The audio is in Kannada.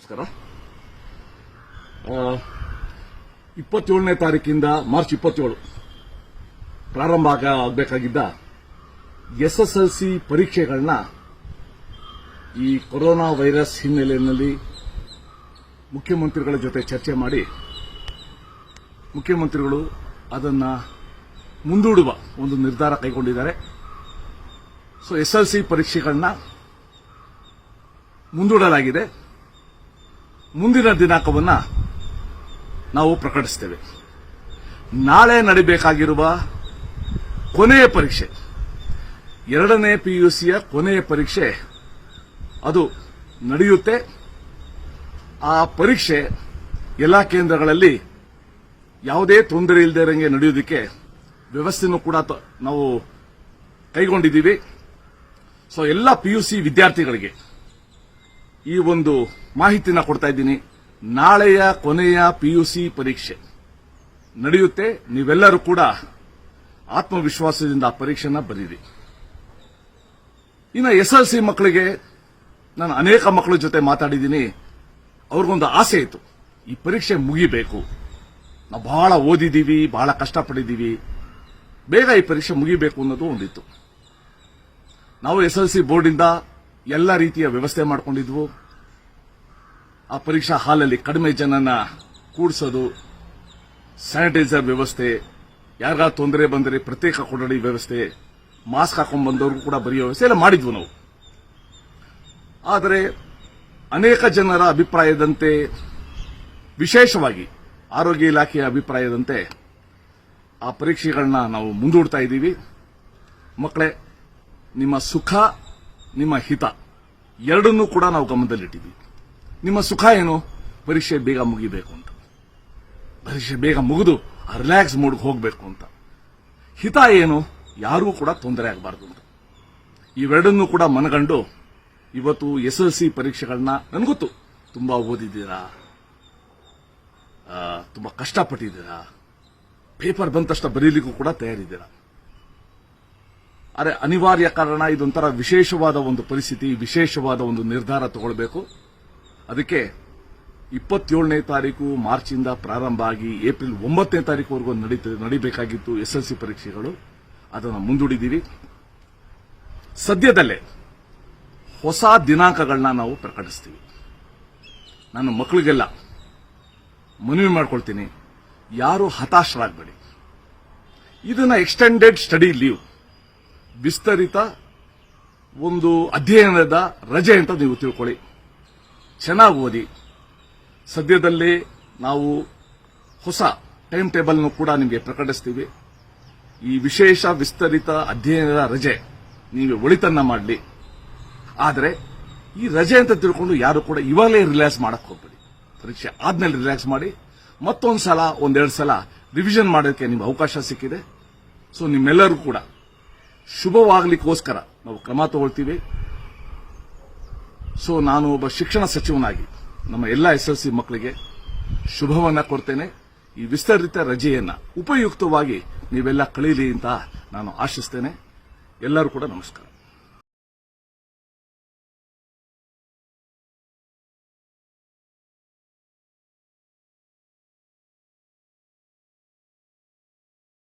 ನಮಸ್ಕಾರ. 27ನೇ ತಾರೀಕಿಂದ ಮಾರ್ಚ್ 27 ಪ್ರಾರಂಭ ಆಗಬೇಕಾಗಿದ್ದ ಎಸ್ಎಸ್ಎಲ್ಸಿ ಪರೀಕ್ಷೆಗಳನ್ನ ಈ ಕೊರೋನಾ ವೈರಸ್ ಹಿನ್ನೆಲೆಯಲ್ಲಿ ಮುಖ್ಯಮಂತ್ರಿಗಳ ಜೊತೆ ಚರ್ಚೆ ಮಾಡಿ ಮುಖ್ಯಮಂತ್ರಿಗಳು ಅದನ್ನ ಮುಂದೂಡುವ ಒಂದು ನಿರ್ಧಾರ ಕೈಗೊಂಡಿದ್ದಾರೆ. ಸೊ ಎಸ್ಎಲ್ಸಿ ಪರೀಕ್ಷೆಗಳನ್ನ ಮುಂದೂಡಲಾಗಿದೆ. ಮುಂದಿನ ದಿನಾಂಕವನ್ನು ನಾವು ಪ್ರಕಟಿಸುತ್ತೇವೆ. ನಾಳೆ ನಡೆಯಬೇಕಾಗಿರುವ ಕೊನೆಯ ಪರೀಕ್ಷೆ, 2ನೇ PUCಯ ಕೊನೆಯ ಪರೀಕ್ಷೆ ಅದು ನಡೆಯುತ್ತೆ. ಆ ಪರೀಕ್ಷೆ ಎಲ್ಲಾ ಕೇಂದ್ರಗಳಲ್ಲಿ ಯಾವುದೇ ತೊಂದರೆ ಇಲ್ಲದೆ ಇರಂಗೆ ನಡೆಯುವುದಕ್ಕೆ ವ್ಯವಸ್ಥೆನೂ ಕೂಡ ನಾವು ಕೈಗೊಂಡಿದ್ದೀವಿ. ಸೊ ಎಲ್ಲ PUC ವಿದ್ಯಾರ್ಥಿಗಳಿಗೆ ಈ ಒಂದು ಮಾಹಿತಿನ ಕೊಡ್ತಾ ಇದ್ದೀನಿ. ನಾಳೆಯ ಕೊನೆಯ PUC ಪರೀಕ್ಷೆ ನಡೆಯುತ್ತೆ. ನೀವೆಲ್ಲರೂ ಕೂಡ ಆತ್ಮವಿಶ್ವಾಸದಿಂದ ಆ ಪರೀಕ್ಷೆನ ಬರೀರಿ. ಇನ್ನು SLC ಮಕ್ಕಳಿಗೆ ನಾನು ಅನೇಕ ಮಕ್ಕಳ ಜೊತೆ ಮಾತಾಡಿದ್ದೀನಿ. ಅವ್ರಿಗೊಂದು ಆಸೆ ಇತ್ತು, ಈ ಪರೀಕ್ಷೆ ಮುಗಿಬೇಕು, ನಾವು ಬಹಳ ಓದಿದ್ದೀವಿ, ಬಹಳ ಕಷ್ಟಪಟ್ಟಿದ್ದೀವಿ, ಬೇಗ ಈ ಪರೀಕ್ಷೆ ಮುಗಿಬೇಕು ಅನ್ನೋದು ಒಂದಿತ್ತು. ನಾವು SLC ಬೋರ್ಡಿಂದ ಎಲ್ಲ ರೀತಿಯ ವ್ಯವಸ್ಥೆ ಮಾಡಿಕೊಂಡಿದ್ವು. ಆ ಪರೀಕ್ಷಾ ಹಾಲಲ್ಲಿ ಕಡಿಮೆ ಜನನ ಕೂಡಿಸೋದು, ಸ್ಯಾನಿಟೈಸರ್ ವ್ಯವಸ್ಥೆ, ಯಾರಿಗಾದ್ರು ತೊಂದರೆ ಬಂದರೆ ಪ್ರತ್ಯೇಕ ಕೊಠಡಿ ವ್ಯವಸ್ಥೆ, ಮಾಸ್ಕ್ ಹಾಕೊಂಡು ಬಂದವರು ಕೂಡ ಬರೆಯೋ ವ್ಯವಸ್ಥೆ ಎಲ್ಲ ಮಾಡಿದ್ವು ನಾವು. ಆದರೆ ಅನೇಕ ಜನರ ಅಭಿಪ್ರಾಯದಂತೆ, ವಿಶೇಷವಾಗಿ ಆರೋಗ್ಯ ಇಲಾಖೆಯ ಅಭಿಪ್ರಾಯದಂತೆ ಆ ಪರೀಕ್ಷೆಗಳನ್ನ ನಾವು ಮುಂದೂಡ್ತಾ ಇದ್ದೀವಿ. ಮಕ್ಕಳೇ, ನಿಮ್ಮ ಸುಖ, ನಿಮ್ಮ ಹಿತ ಎರಡನ್ನೂ ಕೂಡ ನಾವು ಗಮನದಲ್ಲಿಟ್ಟಿದ್ದೀವಿ. ನಿಮ್ಮ ಸುಖ ಏನು? ಪರೀಕ್ಷೆ ಬೇಗ ಮುಗಿಬೇಕು ಅಂತ, ಪರೀಕ್ಷೆ ಬೇಗ ಮುಗಿದು ರಿಲ್ಯಾಕ್ಸ್ ಮೂಡ್ಗೆ ಹೋಗಬೇಕು ಅಂತ. ಹಿತ ಏನು? ಯಾರಿಗೂ ಕೂಡ ತೊಂದರೆ ಆಗಬಾರ್ದು ಅಂತ. ಇವೆರಡನ್ನೂ ಕೂಡ ಮನಗಂಡು ಇವತ್ತು SLC ಪರೀಕ್ಷೆಗಳನ್ನ, ನನಗೊತ್ತು ತುಂಬಾ ಓದಿದ್ದೀರಾ, ತುಂಬಾ ಕಷ್ಟಪಟ್ಟಿದ್ದೀರಾ, ಪೇಪರ್ ಬಂದ ತಕ್ಷಣ ಬರೀಲಿಕ್ಕೂ ಕೂಡ ತಯಾರಿದ್ದೀರಾ. ಆದರೆ ಅನಿವಾರ್ಯ ಕಾರಣ, ಇದೊಂಥರ ವಿಶೇಷವಾದ ಒಂದು ಪರಿಸ್ಥಿತಿ, ವಿಶೇಷವಾದ ಒಂದು ನಿರ್ಧಾರ ತಗೊಳ್ಬೇಕು. ಅದಕ್ಕೆ 27ನೇ ತಾರೀಕು ಮಾರ್ಚಿಂದ ಪ್ರಾರಂಭ ಆಗಿ ಏಪ್ರಿಲ್ 9ನೇ ತಾರೀಕುವರೆಗೂ ನಡೀಬೇಕಾಗಿತ್ತು SLC ಪರೀಕ್ಷೆಗಳು. ಅದನ್ನು ಮುಂದೂಡಿದ್ದೀವಿ. ಸದ್ಯದಲ್ಲೇ ಹೊಸ ದಿನಾಂಕಗಳನ್ನ ನಾವು ಪ್ರಕಟಿಸ್ತೀವಿ. ನಾನು ಮಕ್ಕಳಿಗೆಲ್ಲ ಮನವಿ ಮಾಡ್ಕೊಳ್ತೀನಿ, ಯಾರು ಹತಾಶರಾಗಬೇಡಿ. ಇದನ್ನ ಎಕ್ಸ್ಟೆಂಡೆಡ್ ಸ್ಟಡಿ ಲೀವ್, ವಿಸ್ತರಿತ ಒಂದು ಅಧ್ಯಯನದ ರಜೆ ಅಂತ ನೀವು ತಿಳ್ಕೊಳ್ಳಿ. ಚೆನ್ನಾಗಿ ಓದಿ. ಸದ್ಯದಲ್ಲೇ ನಾವು ಹೊಸ ಟೈಮ್ ಟೇಬಲ್ ಕೂಡ ನಿಮಗೆ ಪ್ರಕಟಿಸ್ತೀವಿ. ಈ ವಿಶೇಷ ವಿಸ್ತರಿತ ಅಧ್ಯಯನದ ರಜೆ ನೀವು ಒಳಿತನ್ನ ಮಾಡಲಿ. ಆದರೆ ಈ ರಜೆ ಅಂತ ತಿಳ್ಕೊಂಡು ಯಾರು ಕೂಡ ಇವಾಗಲೇ ರಿಲ್ಯಾಕ್ಸ್ ಮಾಡಕ್ ಹೋಗ್ಬೇಡಿ. ಪರೀಕ್ಷೆ ಆದ್ಮೇಲೆ ರಿಲ್ಯಾಕ್ಸ್ ಮಾಡಿ. ಮತ್ತೊಂದು ಸಲ, ಒಂದೆರಡು ಸಲ ರಿವಿಷನ್ ಮಾಡೋದಕ್ಕೆ ನಿಮ್ಗೆ ಅವಕಾಶ ಸಿಕ್ಕಿದೆ. ಸೊ ನಿಮ್ಮೆಲ್ಲರೂ ಕೂಡ ಶುಭವಾಗಲಿಕ್ಕೋಸ್ಕರ ನಾವು ಕ್ರಮ ತಗೊಳ್ತೀವಿ. ಸೊ ನಾನು ಒಬ್ಬ ಶಿಕ್ಷಣ ಸಚಿವನಾಗಿ ನಮ್ಮ ಎಲ್ಲ SLC ಮಕ್ಕಳಿಗೆ ಶುಭವನ್ನ ಕೊಡ್ತೇನೆ. ಈ ವಿಸ್ತರಿತ ರಜೆಯನ್ನ ಉಪಯುಕ್ತವಾಗಿ ನೀವೆಲ್ಲ ಕಳೀಲಿ ಅಂತ ನಾನು ಆಶಿಸ್ತೇನೆ. ಎಲ್ಲರೂ ಕೂಡ ನಮಸ್ಕಾರ.